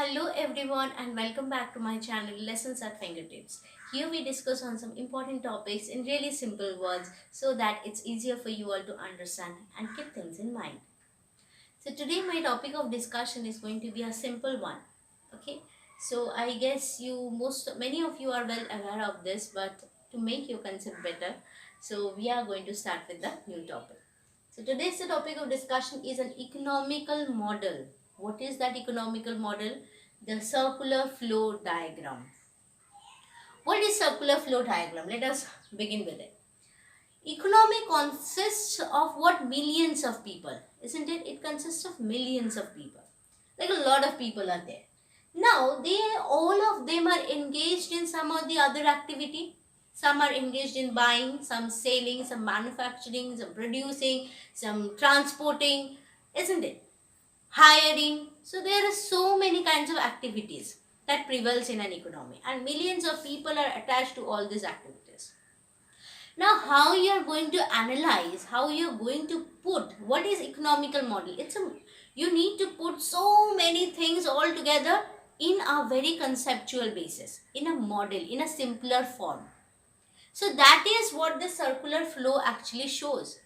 Hello everyone and welcome back to my channel Lessons at Fingertips. Here we discuss on some important topics in really simple words so that it's easier for you all to understand and keep things in mind. So today my topic of discussion is going to be a simple one. Okay? So I guess many of you are well aware of this, but to make your concept better, so we are going to start with the new topic. So today's the topic of discussion is an economical model. What is that economical model? The circular flow diagram. What is circular flow diagram? Let us begin with it. Economy consists of what? Millions of people, isn't it? It consists of millions of people. Like a lot of people are there. Now, all of them are engaged in some or the other activity. Some are engaged in buying, some selling, some manufacturing, some producing, some transporting, isn't it? Hiring. So there are so many kinds of activities that prevails in an economy, and millions of people are attached to all these activities. Now, how you are going to analyze, how you are going to put what is economical model? You need to put so many things all together in a very conceptual basis, in a model, in a simpler form. So that is what the circular flow actually shows.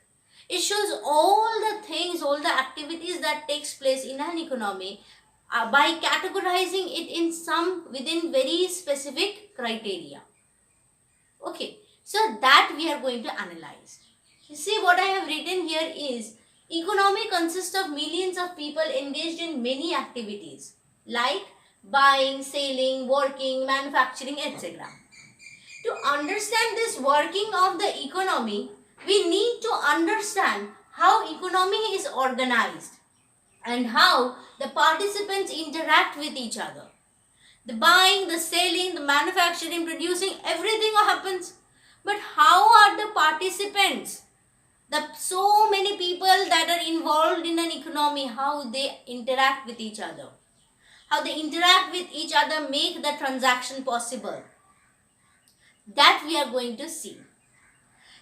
It shows all the things, all the activities that takes place in an economy by categorizing it in some within very specific criteria. Okay, so that we are going to analyze. You see, what I have written here is economy consists of millions of people engaged in many activities like buying, selling, working, manufacturing, etc. To understand this working of the economy, we need to understand how economy is organized and how the participants interact with each other. The buying, the selling, the manufacturing, producing, everything happens. But how are the participants, the so many people that are involved in an economy, how they interact with each other? How they interact with each other make the transaction possible. That we are going to see.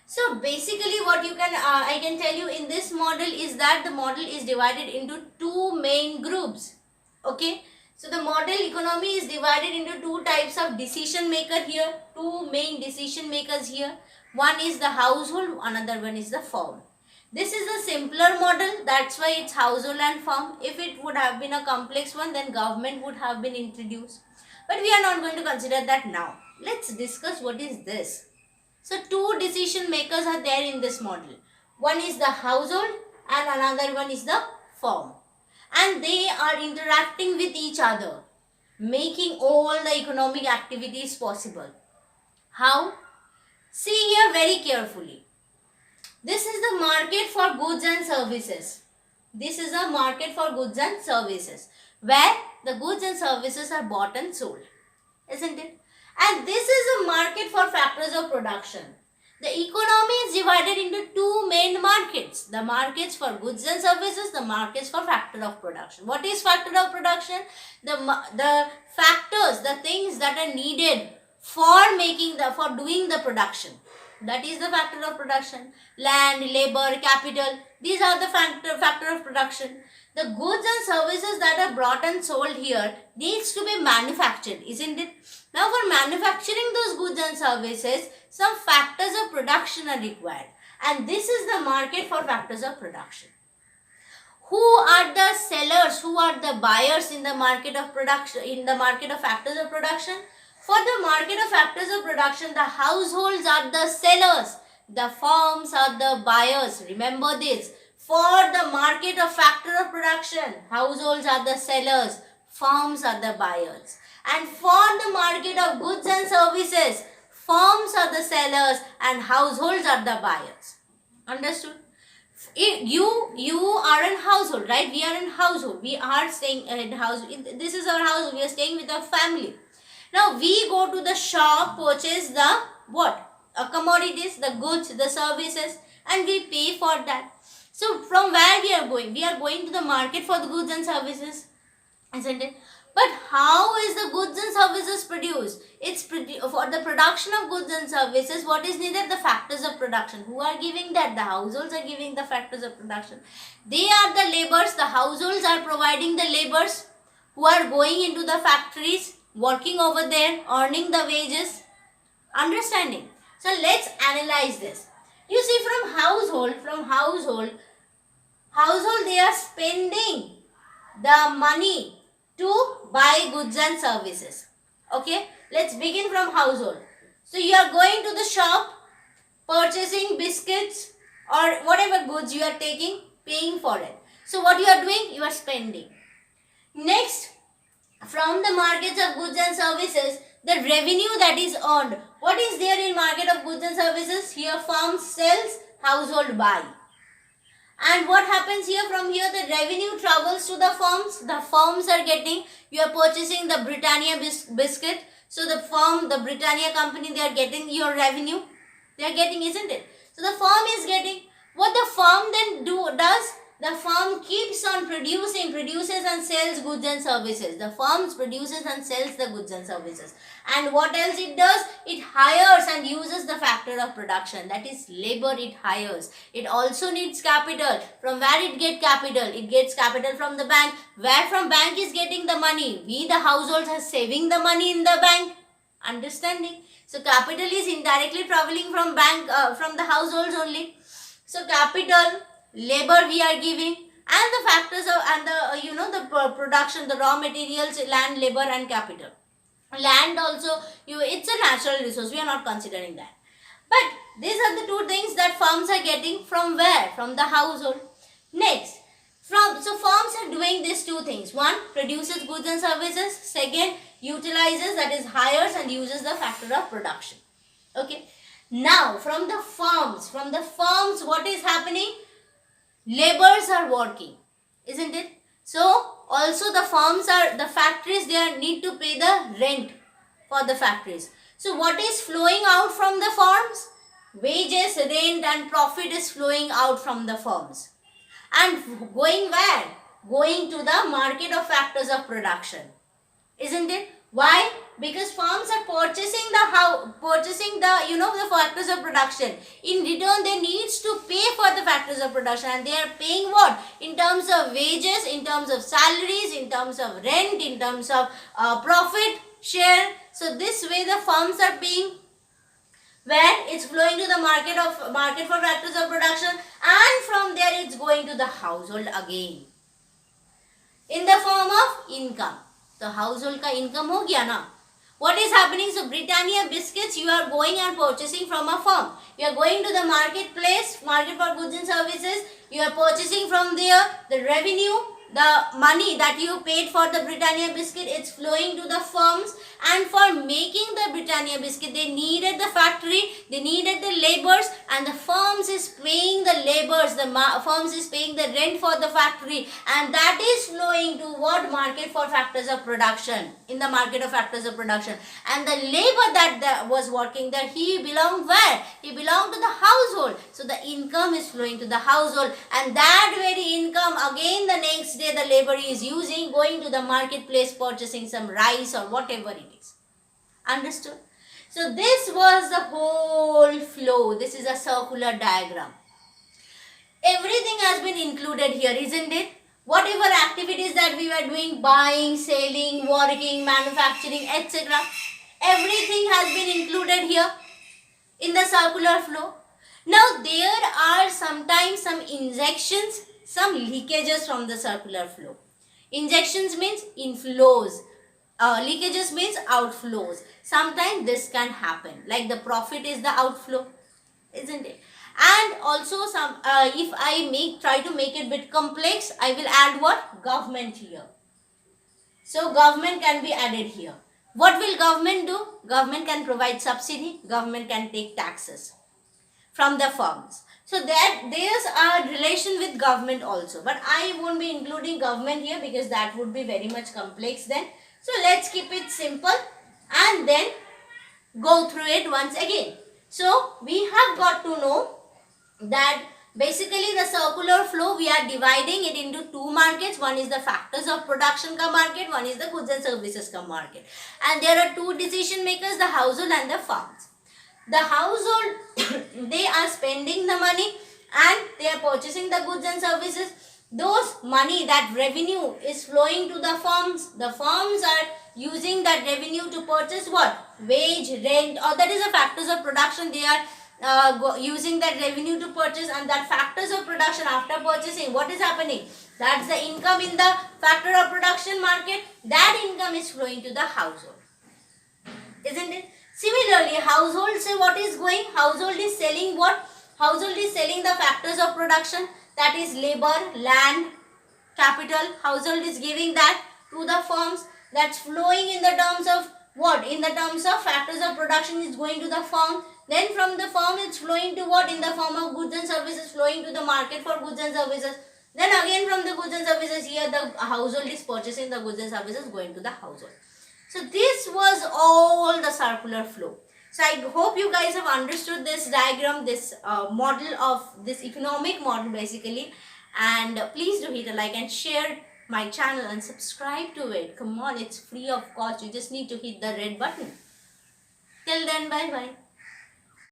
So basically what I can tell you in this model is that the model is divided into two main groups. Okay. So the model economy is divided into two types of decision maker here. Two main decision makers here. One is the household, another one is the firm. This is a simpler model, that's why it's household and firm. If it would have been a complex one, then government would have been introduced. But we are not going to consider that now. Let's discuss what is this. So two decision makers are there in this model. One is the household and another one is the firm. And they are interacting with each other, making all the economic activities possible. How? See here very carefully. This is the market for goods and services. This is a market for goods and services where the goods and services are bought and sold, isn't it? And this is a market for factors of production. The economy is divided into two main markets. The markets for goods and services, the markets for factor of production. What is factor of production? The factors, the things that are needed for doing the production. That is the factor of production. Land, labor, capital. These are the factor of production. The goods and services that are brought and sold here needs to be manufactured, isn't it? Now for manufacturing those goods and services, some factors of production are required. And this is the market for factors of production. Who are the sellers? Who are the buyers in the market of production, in the market of factors of production? For the market of factors of production, the households are the sellers. The firms are the buyers. Remember this. For the market of factor of production, households are the sellers, firms are the buyers. And for the market of goods and services, firms are the sellers and households are the buyers. Understood? You are in household, right? We are in household. We are staying in house. This is our house. We are staying with our family. Now we go to the shop, purchase the what? Commodities, the goods, the services, and we pay for that. So from where we are going? We are going to the market for the goods and services, isn't it? But how is the goods and services produced? For the production of goods and services, what is needed? The factors of production. Who are giving that? The households are giving the factors of production. They are the laborers. The households are providing the laborers. who are going into the factories, working over there, earning the wages. Understanding? So let's analyze this. You see, household they are spending the money to buy goods and services. Okay, let's begin from household. So you are going to the shop, purchasing biscuits or whatever goods you are taking, paying for it. So what you are doing? You are spending. Next, from the markets of goods and services, the revenue that is earned. What is there in market of goods and services? Here firm sells, household buy. And what happens here? From here the revenue travels to the firms. The firms are getting, you are purchasing the Britannia biscuit. So the Britannia company, they are getting your revenue. They are getting, isn't it? So the firm is getting. What the firm then does? The firm keeps on produces and sells goods and services. The firm produces and sells the goods and services. And what else it does? It hires and uses the factor of production. That is labor it hires. It also needs capital. From where it gets capital? It gets capital from the bank. Where from bank is getting the money? We the households are saving the money in the bank. Understanding? So capital is indirectly traveling from bank, from the households only. So capital, labor we are giving, and the factors of and the production, the raw materials, land, labor, and capital. Land also, it's a natural resource. We are not considering that. But these are the two things that firms are getting from where? From the household. Next, so firms are doing these two things. One, produces goods and services. Second, utilizes, that is hires and uses the factor of production. Okay. Now from the firms, what is happening? Laborers are working, isn't it? So also the factories, they need to pay the rent for the factories. So what is flowing out from the firms? Wages, rent, and profit is flowing out from the firms. And going where? Going to the market of factors of production, isn't it? Why? Because firms are purchasing the factors of production. In return, they needs to pay for the factors of production, and they are paying what? In terms of wages, in terms of salaries, in terms of rent, in terms of profit share. So this way the firms are paying, where it's flowing to the market for factors of production, and from there it's going to the household again in the form of income. So household ka income ho gaya na. What is happening? So Britannia biscuits, you are going and purchasing from a firm. You are going to the marketplace, market for goods and services. You are purchasing from there. The revenue, the money that you paid for the Britannia biscuit, it's flowing to the firms. And for making the Britannia biscuit, they needed the factory, they needed the laborers, and the firms is paying the laborers, firms is paying the rent for the factory, and that is flowing to what? Market for factors of production, in the market of factors of production. And the labor that was working there, he belonged where? He belonged to the household. So the income is flowing to the household, and that very income again the next day the labor is using, going to the marketplace, purchasing some rice or whatever it is. Understood? So this was the whole flow. This is a circular diagram. Everything has been included here, isn't it? Whatever activities that we were doing, buying, selling, working, manufacturing, etc. Everything has been included here in the circular flow. Now there are sometimes some injections, some leakages from the circular flow. Injections means inflows. Leakages means outflows. Sometimes this can happen, like the profit is the outflow, isn't it? And also if I try to make it a bit complex, I will add what? Government here. So government can be added here. What will government do? Government can provide subsidy, government can take taxes from the firms. So that there's a relation with government also. But I won't be including government here because that would be very much complex then. So let's keep it simple and then go through it once again. So we have got to know that basically the circular flow, we are dividing it into two markets. One is the factors of production ka market, one is the goods and services ka market. And there are two decision makers, the household and the firms. The household, they are spending the money and they are purchasing the goods and services. those money, that revenue is flowing to the firms. The firms are using that revenue to purchase what? Wage, rent, or that is the factors of production. They are using that revenue to purchase, and that factors of production, after purchasing, what is happening? That's the income in the factor of production market. That income is flowing to the household, isn't it? Similarly, household, say what is going? Household is selling what? Household is selling the factors of production, that is labor, land, capital. Household is giving that to the firms. That's flowing in the terms of what? In the terms of factors of production is going to the firm. Then from the firm it's flowing to what? In the form of goods and services, flowing to the market for goods and services. Then again from the goods and services, here the household is purchasing the goods and services going to the household. So this was all the circular flow. So I hope you guys have understood this diagram, this model of this economic model basically. And please do hit a like and share my channel and subscribe to it. Come on, it's free of cost. You just need to hit the red button. Till then, bye bye.